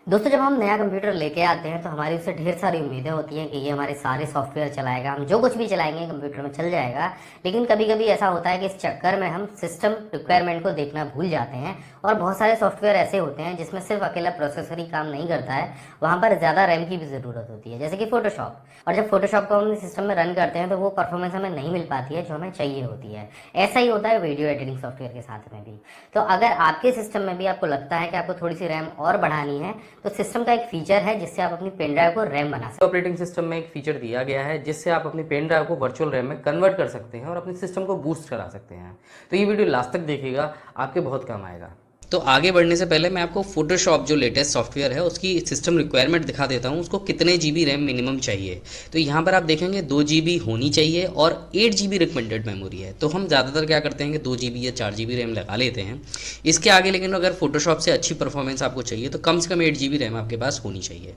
दोस्तों, जब हम नया कंप्यूटर लेके आते हैं तो हमारी उससे ढेर सारी उम्मीदें होती हैं कि ये हमारे सारे सॉफ्टवेयर चलाएगा, हम जो कुछ भी चलाएंगे कंप्यूटर में चल जाएगा। लेकिन कभी कभी ऐसा होता है कि इस चक्कर में हम सिस्टम रिक्वायरमेंट को देखना भूल जाते हैं और बहुत सारे सॉफ्टवेयर ऐसे होते हैं जिसमें सिर्फ अकेला प्रोसेसर ही काम नहीं करता है, वहाँ पर ज़्यादा रैम की भी ज़रूरत होती है, जैसे कि फोटोशॉप। और जब फोटोशॉप को हम सिस्टम में रन करते हैं तो वो परफॉर्मेंस हमें नहीं मिल पाती है जो हमें चाहिए होती है। ऐसा ही होता है वीडियो एडिटिंग सॉफ्टवेयर के साथ में भी। तो अगर आपके सिस्टम में भी आपको लगता है कि आपको थोड़ी सी रैम और बढ़ानी है तो सिस्टम का एक फीचर है जिससे आप अपनी पेन ड्राइव को रैम बना सकते हैं। ऑपरेटिंग सिस्टम में एक फीचर दिया गया है जिससे आप अपनी पेन ड्राइव को वर्चुअल रैम में कन्वर्ट कर सकते हैं और अपने सिस्टम को बूस्ट करा सकते हैं। तो ये वीडियो लास्ट तक देखिएगा, आपके बहुत काम आएगा। तो आगे बढ़ने से पहले मैं आपको फोटोशॉप जो लेटेस्ट सॉफ्टवेयर है उसकी सिस्टम रिक्वायरमेंट दिखा देता हूँ, उसको कितने जीबी रैम मिनिमम चाहिए। तो यहाँ पर आप देखेंगे 2 जीबी होनी चाहिए और 8 जीबी रिकमेंडेड मेमोरी है। तो हम ज़्यादातर क्या करते हैं कि 2 जीबी या 4 जीबी रैम लगा लेते हैं इसके आगे। लेकिन अगर फोटोशॉप से अच्छी परफॉर्मेंस आपको चाहिए तो कम से कम 8 जीबी रैम आपके पास होनी चाहिए।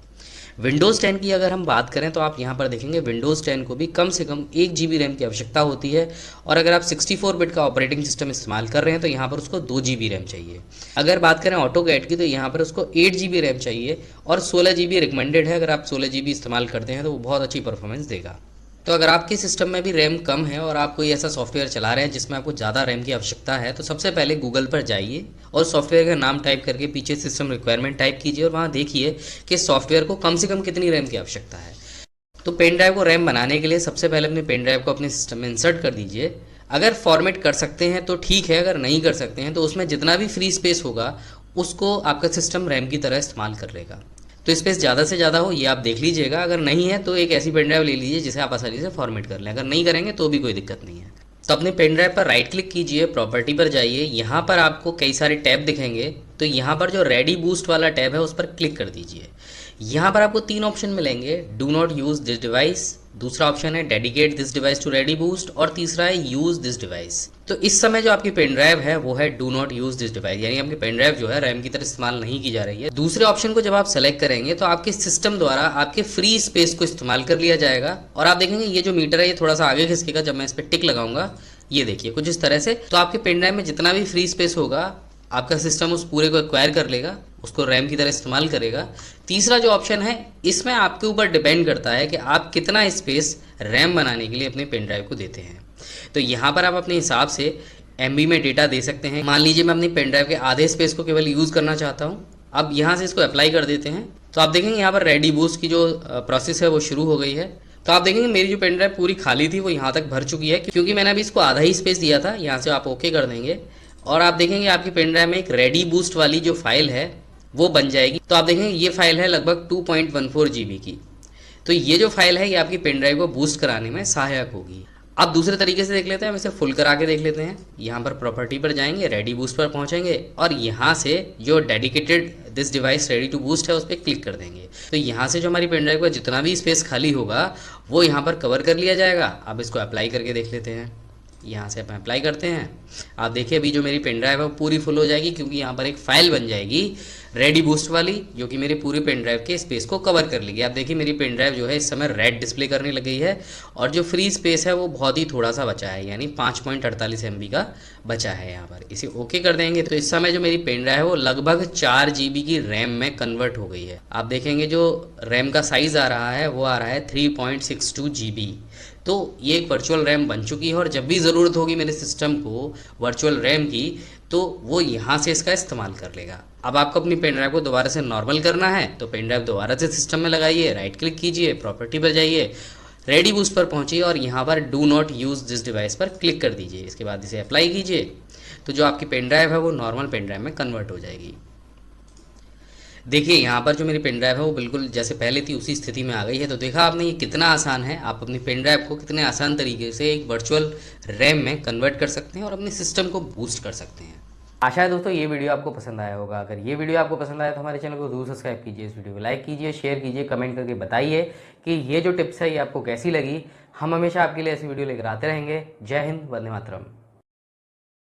विंडोज़ 10 की अगर हम बात करें तो आप यहाँ पर देखेंगे विंडोज़ 10 को भी कम से कम 1 जीबी रैम की आवश्यकता होती है। और अगर आप 64 बिट का ऑपरेटिंग सिस्टम इस्तेमाल कर रहे हैं तो यहाँ पर उसको 2 जीबी रैम चाहिए। अगर बात करें ऑटोकैड की तो यहाँ पर उसको 8 जीबी रैम चाहिए और 16 जीबी रिकमेंडेड है। अगर आप 16 जीबी इस्तेमाल करते हैं तो वो बहुत अच्छी परफॉर्मेंस देगा। तो अगर आपके सिस्टम में भी रैम कम है और आप कोई ऐसा सॉफ्टवेयर चला रहे हैं जिसमें आपको ज़्यादा रैम की आवश्यकता है तो सबसे पहले गूगल पर जाइए और सॉफ्टवेयर का नाम टाइप करके पीछे सिस्टम रिक्वायरमेंट टाइप कीजिए और वहाँ देखिए कि सॉफ्टवेयर को कम से कम कितनी रैम की आवश्यकता है। तो पेन ड्राइव को रैम बनाने के लिए सबसे पहले अपनी पेन ड्राइव को अपने सिस्टम में इंसर्ट कर दीजिए। अगर फॉर्मेट कर सकते हैं तो ठीक है, अगर नहीं कर सकते हैं तो उसमें जितना भी फ्री स्पेस होगा उसको आपका सिस्टम रैम की तरह इस्तेमाल कर लेगा। तो स्पेस ज़्यादा से ज़्यादा हो ये आप देख लीजिएगा। अगर नहीं है तो एक ऐसी पेन ड्राइव ले लीजिए जिसे आप आसानी से फॉर्मेट कर लें। अगर नहीं करेंगे तो भी कोई दिक्कत नहीं है। तो अपने पेन ड्राइव पर राइट क्लिक कीजिए, प्रॉपर्टी पर जाइए, यहाँ पर आपको कई सारे टैब दिखेंगे। तो यहाँ पर जो रेडी बूस्ट वाला टैब है उस पर क्लिक कर दीजिए। यहाँ पर आपको 3 ऑप्शन मिलेंगे, do not use this device, दूसरा ऑप्शन है dedicate this device to ready boost और तीसरा है यूज़ दिस डिवाइस। तो इस समय जो आपकी पेन ड्राइव है वो है do not use this device, यानी आपकी पेन ड्राइव जो है रैम की तरह इस्तेमाल नहीं की जा रही है। दूसरे ऑप्शन को जब आप सेलेक्ट करेंगे तो आपके सिस्टम द्वारा आपके फ्री स्पेस को इस्तेमाल कर लिया जाएगा और आप देखेंगे ये जो मीटर है ये थोड़ा सा आगे खिसकेगा जब मैं इस पर टिक लगाऊंगा। ये देखिए कुछ इस तरह से। तो आपके पेन ड्राइव में जितना भी फ्री स्पेस होगा आपका सिस्टम उस पूरे को एक्वायर कर लेगा, उसको रैम की तरह इस्तेमाल करेगा। तीसरा जो ऑप्शन है इसमें आपके ऊपर डिपेंड करता है कि आप कितना स्पेस रैम बनाने के लिए अपने पेन ड्राइव को देते हैं। तो यहाँ पर आप अपने हिसाब से एमबी में डेटा दे सकते हैं। मान लीजिए मैं अपनी पेन ड्राइव के आधे स्पेस को केवल यूज़ करना चाहता हूँ। अब यहाँ से इसको अप्लाई कर देते हैं तो आप देखेंगे यहाँ पर रेडी बूस्ट की जो प्रोसेस है वो शुरू हो गई है। तो आप देखेंगे मेरी जो पेन ड्राइव पूरी खाली थी वो यहाँ तक भर चुकी है क्योंकि मैंने अभी इसको आधा ही स्पेस दिया था। यहाँ से आप ओके कर देंगे और आप देखेंगे आपकी पेन ड्राइव में एक रेडी बूस्ट वाली जो फाइल है वो बन जाएगी। तो आप देखेंगे ये फाइल है लगभग 2.14 जीबी की। तो ये जो फाइल है ये आपकी पेन ड्राइव को बूस्ट कराने में सहायक होगी। अब दूसरे तरीके से देख लेते हैं, हम इसे फुल करा के देख लेते हैं। यहाँ पर प्रॉपर्टी पर जाएंगे, रेडी बूस्ट पर पहुँचेंगे और यहाँ से जो dedicated this device ready to boost है उस पर क्लिक कर देंगे। तो यहाँ से जो हमारी पेन ड्राइव का जितना भी स्पेस खाली होगा वो यहाँ पर कवर कर लिया जाएगा। अब इसको अप्लाई करके देख लेते हैं। यहाँ से अपन अप्लाई करते हैं। आप देखिए अभी जो मेरी पेन ड्राइव है वो पूरी फुल हो जाएगी क्योंकि यहाँ पर एक फाइल बन जाएगी रेडी बूस्ट वाली जो कि मेरी पूरी पेन ड्राइव के स्पेस को कवर कर लेगी। आप देखिए मेरी पेन ड्राइव जो है इस समय रेड डिस्प्ले करने लग गई है और जो फ्री स्पेस है वो बहुत ही थोड़ा सा बचा है, यानी 5.48 MB का बचा है। यहाँ पर इसे ओके कर देंगे तो इस समय जो मेरी पेन ड्राइव है वो लगभग 4 GB की रैम में कन्वर्ट हो गई है। आप देखेंगे जो रैम का साइज़ आ रहा है वो आ रहा है 3.62 GB। तो ये एक वर्चुअल रैम बन चुकी है और जब भी ज़रूरत होगी मेरे सिस्टम को वर्चुअल रैम की तो वो यहाँ से इसका इस्तेमाल कर लेगा। अब आपको अपनी पेन ड्राइव को दोबारा से नॉर्मल करना है तो पेन ड्राइव दोबारा से सिस्टम में लगाइए, राइट क्लिक कीजिए, प्रॉपर्टी पर जाइए, रेडी बूस्ट पर पहुँचिए और यहाँ पर do not use this device पर क्लिक कर दीजिए। इसके बाद इसे अप्लाई कीजिए तो जो आपकी पेन ड्राइव है वो नॉर्मल पेन ड्राइव में कन्वर्ट हो जाएगी। देखिए यहाँ पर जो मेरी पेन ड्राइव है वो बिल्कुल जैसे पहले थी उसी स्थिति में आ गई है। तो देखा आपने ये कितना आसान है, आप अपनी पेन ड्राइव को कितने आसान तरीके से एक वर्चुअल रैम में कन्वर्ट कर सकते हैं और अपने सिस्टम को बूस्ट कर सकते हैं। आशा है दोस्तों ये वीडियो आपको पसंद आया होगा। अगर ये वीडियो आपको पसंद आया तो हमारे चैनल को जरूर सब्सक्राइब कीजिए, इस वीडियो को लाइक कीजिए, शेयर कीजिए, कमेंट करके बताइए कि ये जो टिप्स है ये आपको कैसी लगी। हम हमेशा आपके लिए ऐसी वीडियो लेकर आते रहेंगे। जय हिंद, वंदे मातरम।